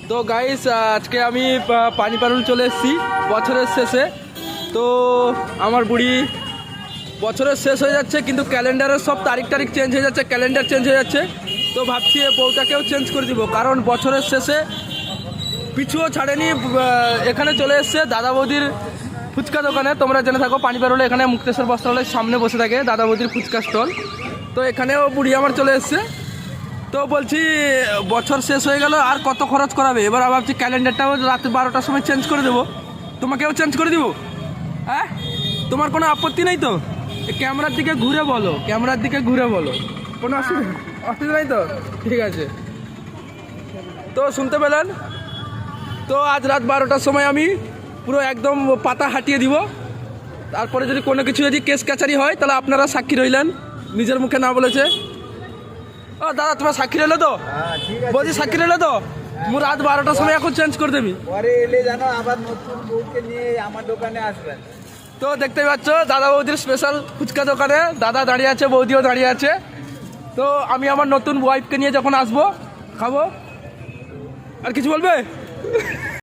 তো গাইস আজকে আমি পানিপারুল চলে এসেছি বছরের শেষে। তো আমার বুড়ি বছরের শেষ হয়ে যাচ্ছে, কিন্তু ক্যালেন্ডারের সব তারিখ চেঞ্জ হয়ে যাচ্ছে, ক্যালেন্ডার চেঞ্জ হয়ে যাচ্ছে। তো ভাবছি বউটাকেও চেঞ্জ করে দিব, কারণ বছরের শেষে পিছুও ছাড়েনি। এখানে চলে এসছে দাদা বৌদির ফুচকা দোকানে। তোমরা জেনে থাকো পানিপারুলে এখানে মুক্তেশ্বর বস্ত্রালয়ের সামনে বসে থাকে দাদা বৌদির ফুচকা স্টল। তো এখানেও বুড়ি আমার চলে এসছে। তো বলছি বছর শেষ হয়ে গেল, আর কত খরচ করাবে। এবার ভাবছি ক্যালেন্ডারটাও রাত 12টার সময় চেঞ্জ করে দেবো, তোমাকেও চেঞ্জ করে দিব। হ্যাঁ, তোমার কোনো আপত্তি নেই তো? ক্যামেরার দিকে ঘুরে বলো, ক্যামেরার দিকে ঘুরে বলো, কোনো অসুবিধা নেই তো? ঠিক আছে। তো শুনতে পেলেন, তো আজ রাত 12টার সময় আমি পুরো একদম পাতা হাঁটিয়ে দিব। তারপরে যদি কোনো কিছু যদি কেস কাচারি হয় তাহলে আপনারা সাক্ষী রইলেন, নিজের মুখে না বলেছে। ও দাদা, তোমার সাক্ষী রইলো তো? বলছি সাক্ষী রইলো তো? মু রাত 12টার সময় এখন চেঞ্জ করে দেবি। পরে এলে জানো আবার নতুন বউকে নিয়ে আমার দোকানে আসবেন। তো দেখতে পাচ্ছ দাদা বৌদির স্পেশাল ফুচকা দোকানে দাদা দাঁড়িয়ে আছে, বৌদিও দাঁড়িয়ে আছে। তো আমি আমার নতুন ওয়াইফকে নিয়ে যখন আসবো খাবো। আর কিছু বলবে?